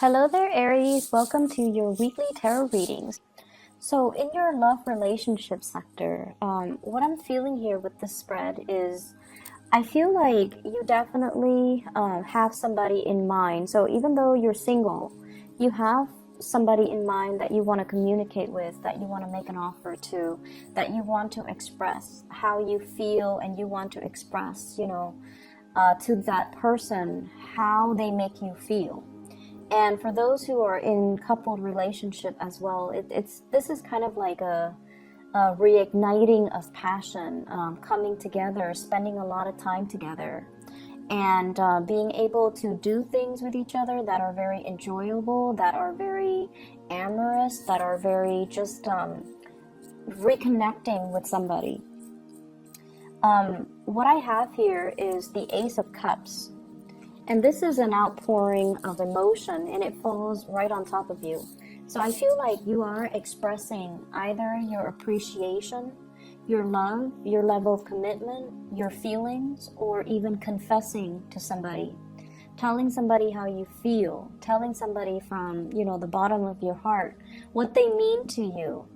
Hello there, Aries. Welcome to your weekly tarot readings. So, in your love relationship sector, what I'm feeling here with this spread is I feel like you definitely have somebody in mind. So, even though you're single, you have somebody in mind that you want to communicate with, that you want to make an offer to, that you want to express how you feel, and you want to express, to that person how they make you feel. And for those who are in coupled relationship as well, this is kind of like a reigniting of passion, coming together, spending a lot of time together, and being able to do things with each other that are very enjoyable, that are very amorous, that are very just reconnecting with somebody. What I have here is the Ace of Cups. And this is an outpouring of emotion, and it falls right on top of you. So I feel like you are expressing either your appreciation, your love, your level of commitment, your feelings, or even confessing to somebody. Telling somebody how you feel, telling somebody from, the bottom of your heart what they mean to you.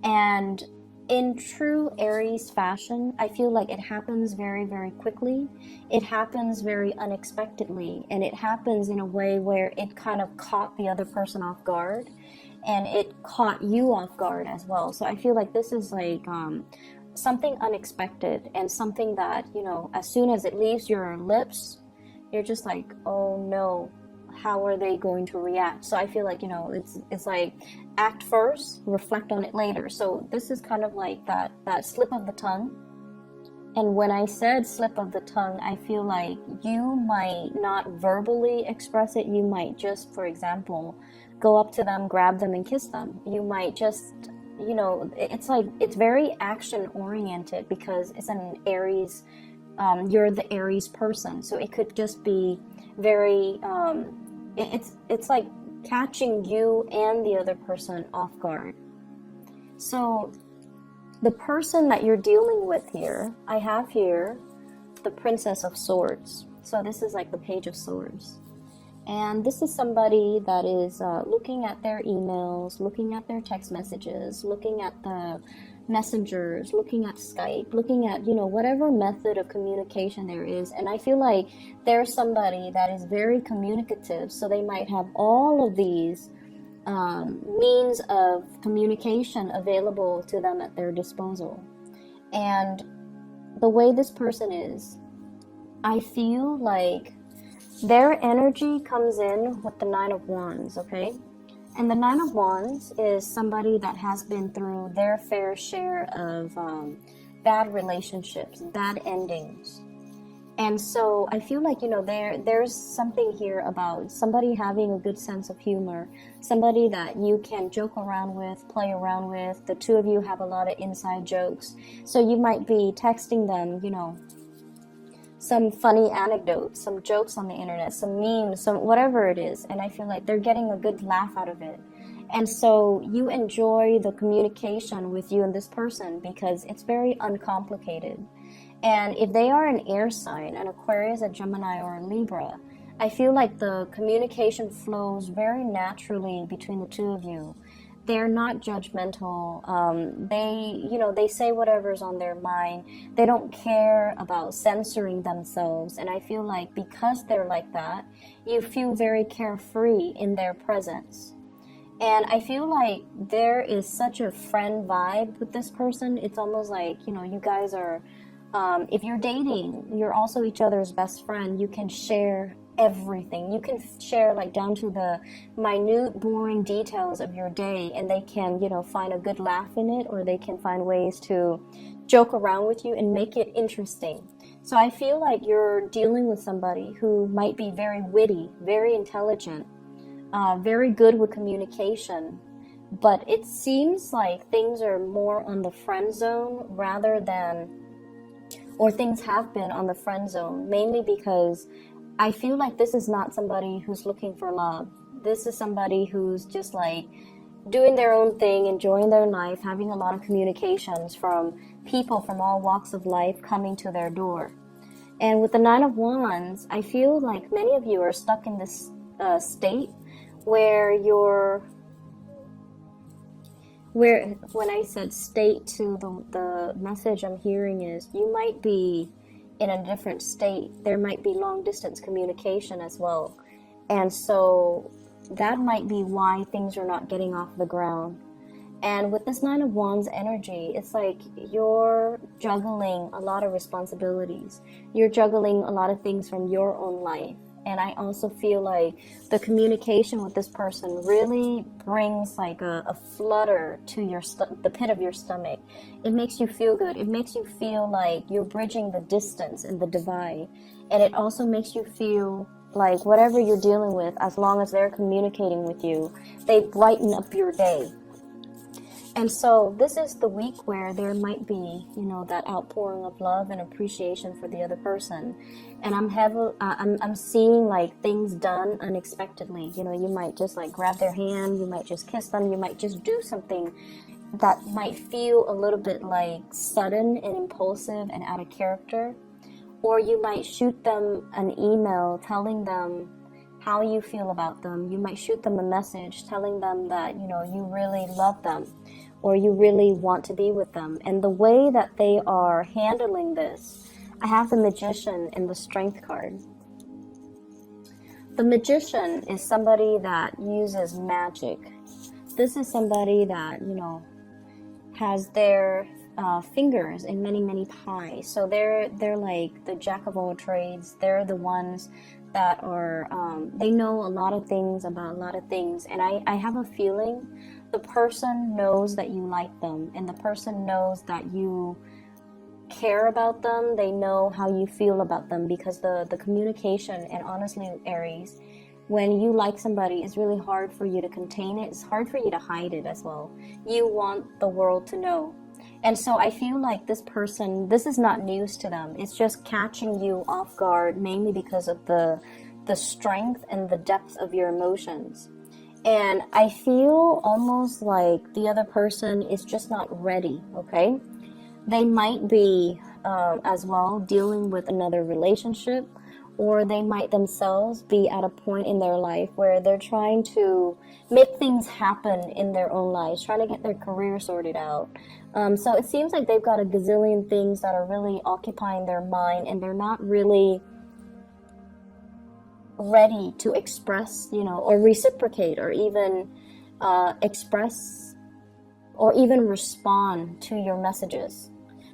And in true Aries fashion, I feel like it happens very, very quickly. It happens very unexpectedly, and it happens in a way where it kind of caught the other person off guard, and it caught you off guard as well. So I feel like this is like something unexpected, and something that, as soon as it leaves your lips, you're just like, oh no, how are they going to react? So I feel like, it's like act first, reflect on it later. So this is kind of like that slip of the tongue. And when I said slip of the tongue, I feel like you might not verbally express it. You might just, for example, go up to them, grab them, and kiss them. You might just, it's like, it's very action oriented because it's an Aries. You're the Aries person. So it could just be very, it's like catching you and the other person off guard. So the person that you're dealing with here, I have here the Princess of Swords. So this is like the Page of Swords. And this is somebody that is looking at their emails, looking at their text messages, looking at the messengers, looking at Skype, looking at, whatever method of communication there is. And I feel like there's somebody that is very communicative. So they might have all of these means of communication available to them at their disposal. And the way this person is, I feel like their energy comes in with the Nine of Wands, okay? And the Nine of Wands is somebody that has been through their fair share of bad relationships, bad endings. And so I feel like, there's something here about somebody having a good sense of humor, somebody that you can joke around with, play around with. The two of you have a lot of inside jokes. So you might be texting them, some funny anecdotes, some jokes on the internet, some memes, some whatever it is. And I feel like they're getting a good laugh out of it. And so you enjoy the communication with you and this person because it's very uncomplicated. And if they are an air sign, an Aquarius, a Gemini, or a Libra, I feel like the communication flows very naturally between the two of you. They're not judgmental. They say whatever's on their mind. They don't care about censoring themselves. And I feel like because they're like that, you feel very carefree in their presence. And I feel like there is such a friend vibe with this person. It's almost like, you guys are, if you're dating, you're also each other's best friend. You can share everything. You can share like down to the minute, boring details of your day, and they can, find a good laugh in it, or they can find ways to joke around with you and make it interesting. So I feel like you're dealing with somebody who might be very witty, very intelligent, very good with communication, but it seems like things are more on the friend zone rather than, or things have been on the friend zone, mainly because I feel like this is not somebody who's looking for love. This is somebody who's just like doing their own thing, enjoying their life, having a lot of communications from people from all walks of life coming to their door. And with the Nine of Wands, I feel like many of you are stuck in this state where when I said state to the message I'm hearing is you might be in a different state. There might be long distance communication as well. And so that might be why things are not getting off the ground. And with this Nine of Wands energy, it's like you're juggling a lot of responsibilities. You're juggling a lot of things from your own life. And I also feel like the communication with this person really brings like a flutter to the pit of your stomach. It makes you feel good. It makes you feel like you're bridging the distance and the divide. And it also makes you feel like whatever you're dealing with, as long as they're communicating with you, they brighten up your day. And so this is the week where there might be, that outpouring of love and appreciation for the other person. And I'm seeing like things done unexpectedly. You might just like grab their hand, you might just kiss them, you might just do something that might feel a little bit like sudden and impulsive and out of character. Or you might shoot them an email telling them how you feel about them. You might shoot them a message telling them that, you really love them or you really want to be with them. And the way that they are handling this, I have the Magician and the Strength card. The Magician is somebody that uses magic. This is somebody that, has their fingers in many, many pies. So they're like the jack of all trades. They're the ones that are, they know a lot of things about a lot of things. And I have a feeling the person knows that you like them, and the person knows that you care about them. They know how you feel about them, because the communication, and honestly, Aries, when you like somebody, it's really hard for you to contain it. It's hard for you to hide it as well. You want the world to know. And so I feel like this person, this is not news to them. It's just catching you off guard, mainly because of the strength and the depth of your emotions. And I feel almost like the other person is just not ready, okay? They might be as well dealing with another relationship, or they might themselves be at a point in their life where they're trying to make things happen in their own lives, trying to get their career sorted out. So it seems like they've got a gazillion things that are really occupying their mind, and they're not really ready to express, or reciprocate, or even express, or even respond to your messages.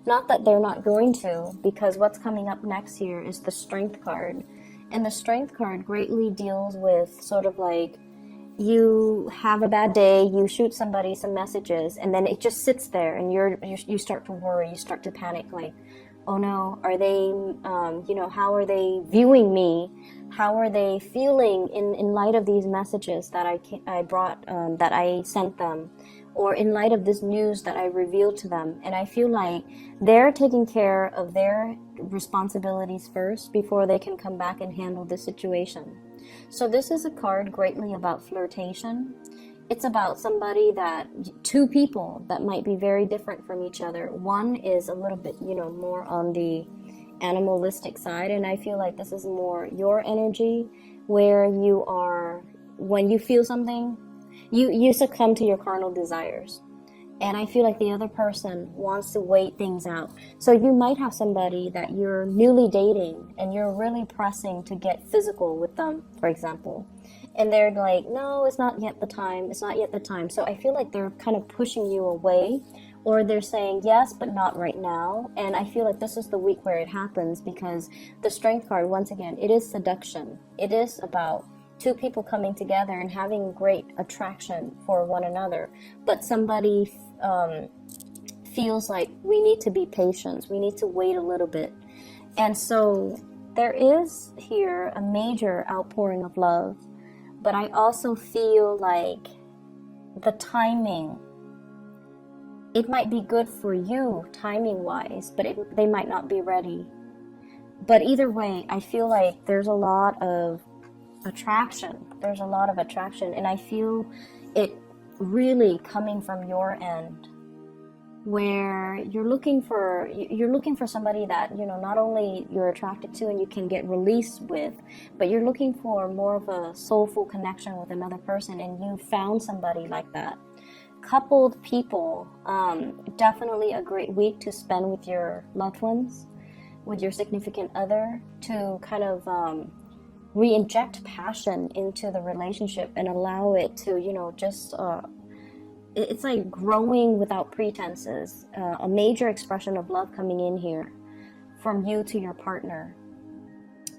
Not that they're not going to, because what's coming up next here is the Strength card. And the Strength card greatly deals with sort of like, you have a bad day, you shoot somebody some messages, and then it just sits there, and you start to worry, you start to panic, like, oh no, are they, how are they viewing me? How are they feeling in light of these messages that I brought, that I sent them? Or in light of this news that I revealed to them. And I feel like they're taking care of their responsibilities first before they can come back and handle the situation. So this is a card greatly about flirtation. It's about two people that might be very different from each other. One is a little bit, more on the animalistic side, and I feel like this is more your energy, where you are, when you feel something, you succumb to your carnal desires. And I feel like the other person wants to wait things out. So you might have somebody that you're newly dating and you're really pressing to get physical with them, for example. And they're like, no, it's not yet the time. It's not yet the time. So I feel like they're kind of pushing you away, or they're saying yes, but not right now. And I feel like this is the week where it happens, because the Strength card, once again, it is seduction. It is about two people coming together and having great attraction for one another. But somebody feels like we need to be patient. We need to wait a little bit. And so there is here a major outpouring of love. But I also feel like the timing, it might be good for you timing-wise, but they might not be ready. But either way, I feel like there's a lot of attraction. There's a lot of attraction, and I feel it really coming from your end. where you're looking for somebody that, you know, not only you're attracted to and you can get released with, but you're looking for more of a soulful connection with another person, and you found somebody like that. Coupled people, definitely a great week to spend with your loved ones, with your significant other, to kind of re-inject passion into the relationship and allow it to, you know, just it's like growing without pretenses, a major expression of love coming in here from you to your partner.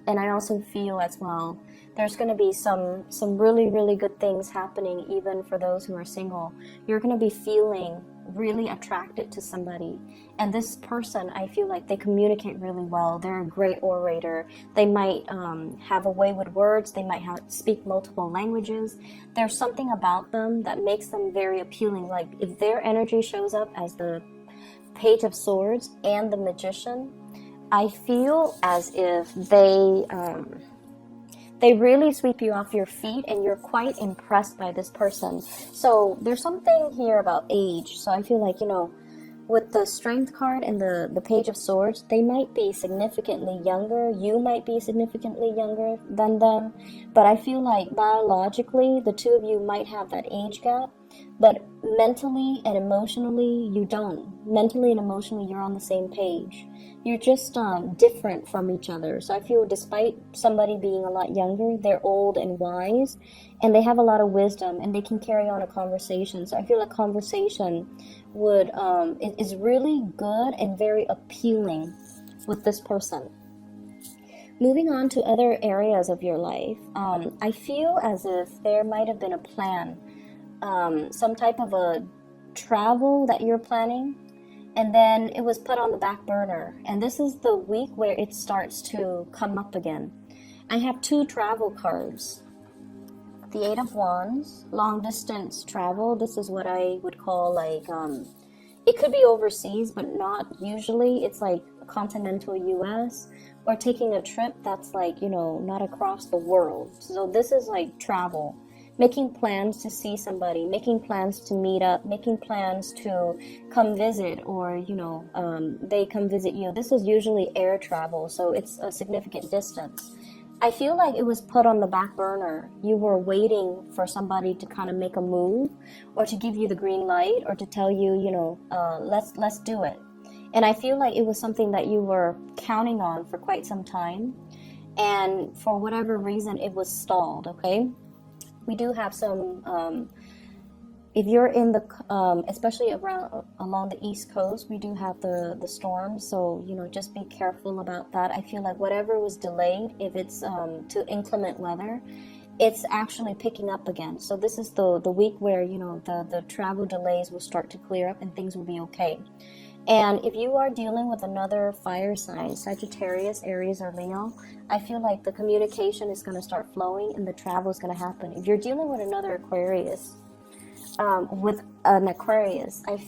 And I also feel as well, there's going to be some really, really good things happening even for those who are single. You're going to be feeling really attracted to somebody. And this person, I feel like they communicate really well. They're a great orator. They might have a way with words. They might speak multiple languages. There's something about them that makes them very appealing. Like if their energy shows up as the Page of Swords and the Magician, I feel as if they really sweep you off your feet and you're quite impressed by this person. So there's something here about age. So I feel like, you know, with the Strength card and the Page of Swords, they might be significantly younger. You might be significantly younger than them. But I feel like biologically, the two of you might have that age gap. But mentally and emotionally, you don't. Mentally and emotionally, you're on the same page. You're just different from each other. So I feel despite somebody being a lot younger, they're old and wise, and they have a lot of wisdom, and they can carry on a conversation. So I feel like conversation would is really good and very appealing with this person. Moving on to other areas of your life, I feel as if there might have been a plan, some type of a travel that you're planning, and then it was put on the back burner. And this is the week where it starts to come up again. I have two travel cards. The Eight of Wands, long distance travel. This is what I would call like, it could be overseas, but not usually. It's like continental US, or taking a trip that's like, you know, not across the world. So this is like travel. Making plans to see somebody, making plans to meet up, making plans to come visit, or, you know, they come visit you. This is usually air travel, so it's a significant distance. I feel like it was put on the back burner. You were waiting for somebody to kind of make a move, or to give you the green light, or to tell you, you know, let's do it. And I feel like it was something that you were counting on for quite some time, and for whatever reason, it was stalled, okay? We do have some, if you're in the, especially along the East Coast, we do have the storms. So, you know, just be careful about that. I feel like whatever was delayed, if it's to inclement weather, it's actually picking up again. So this is the week where, you know, the travel delays will start to clear up and things will be okay. And if you are dealing with another fire sign, Sagittarius, Aries, or Leo, I feel like the communication is going to start flowing and the travel is going to happen. If you're dealing with another Aquarius, I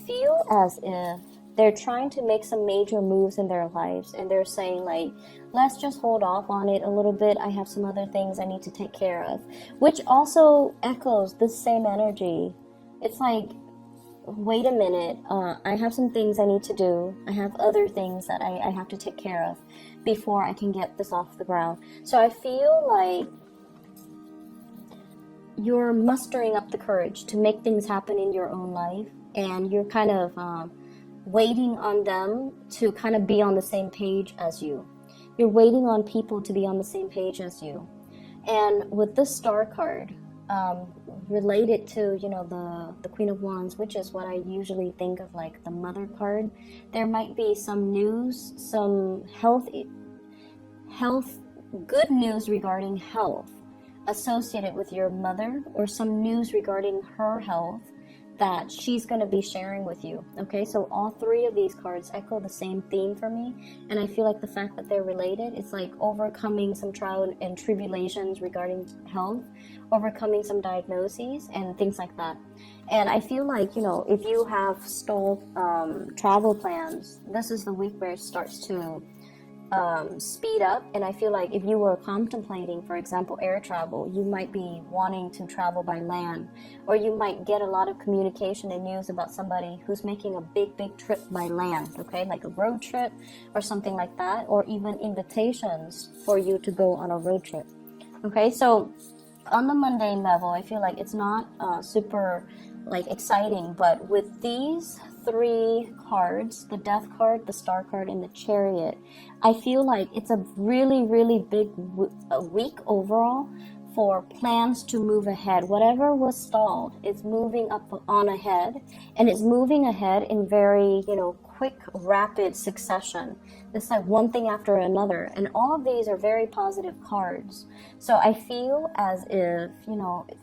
feel as if they're trying to make some major moves in their lives, and they're saying like, let's just hold off on it a little bit. I have some other things I need to take care of, which also echoes this same energy. It's like, wait a minute, I have some things I need to do. I have other things that I have to take care of before I can get this off the ground. So I feel like you're mustering up the courage to make things happen in your own life, and you're kind of waiting on them to kind of be on the same page as you. You're waiting on people to be on the same page as you. And with this Star card, related to, you know, the Queen of Wands, which is what I usually think of like the mother card, there might be some news, some health, good news regarding health associated with your mother, or some news regarding her health that she's going to be sharing with you. Okay, so all three of these cards echo the same theme for me, and I feel like the fact that they're related, it's like overcoming some trial and tribulations regarding health, overcoming some diagnoses and things like that. And I feel like, you know, if you have stalled travel plans, this is the week where it starts to speed up. And I feel like if you were contemplating, for example, air travel, you might be wanting to travel by land, or you might get a lot of communication and news about somebody who's making a big trip by land, okay, like a road trip or something like that, or even invitations for you to go on a road trip. Okay, so on the mundane level, I feel like it's not super like exciting, but with these three cards, the death card, the star card, and the chariot, I feel like it's a really big week overall for plans to move ahead. Whatever was stalled is moving up on ahead, and it's moving ahead in very, quick, rapid succession. It's like one thing after another, and all of these are very positive cards. So I feel as if,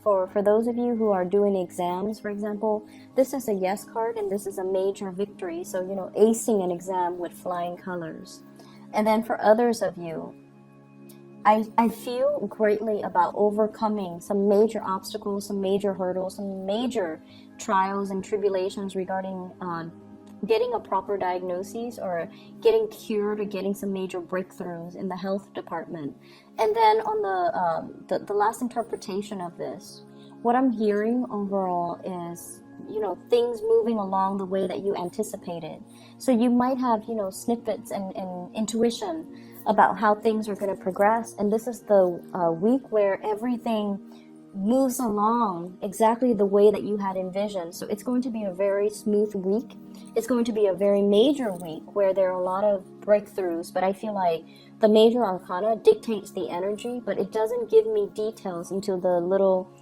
for those of you who are doing exams, for example, this is a yes card, and this is a major victory. So, acing an exam with flying colors. And then for others of you, I feel greatly about overcoming some major obstacles, some major hurdles, some major trials and tribulations regarding getting a proper diagnosis, or getting cured, or getting some major breakthroughs in the health department. And then on the last interpretation of this, what I'm hearing overall is, things moving along the way that you anticipated. So you might have, snippets and intuition about how things are going to progress. And this is the week where everything moves along exactly the way that you had envisioned. So it's going to be a very smooth week. It's going to be a very major week where there are a lot of breakthroughs, but I feel like the major arcana dictates the energy, but it doesn't give me details into the little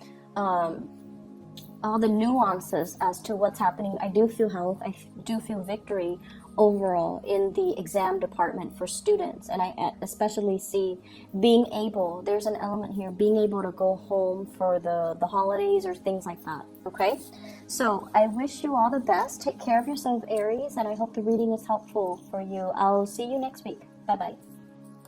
all the nuances as to what's happening. I do feel health, I do feel victory overall in the exam department for students, and I especially see being able, there's an element here, being able to go home for the holidays or things like that. Okay, so I wish you all the best. Take care of yourself, Aries, and I hope the reading is helpful for you. I'll see you next week. Bye bye.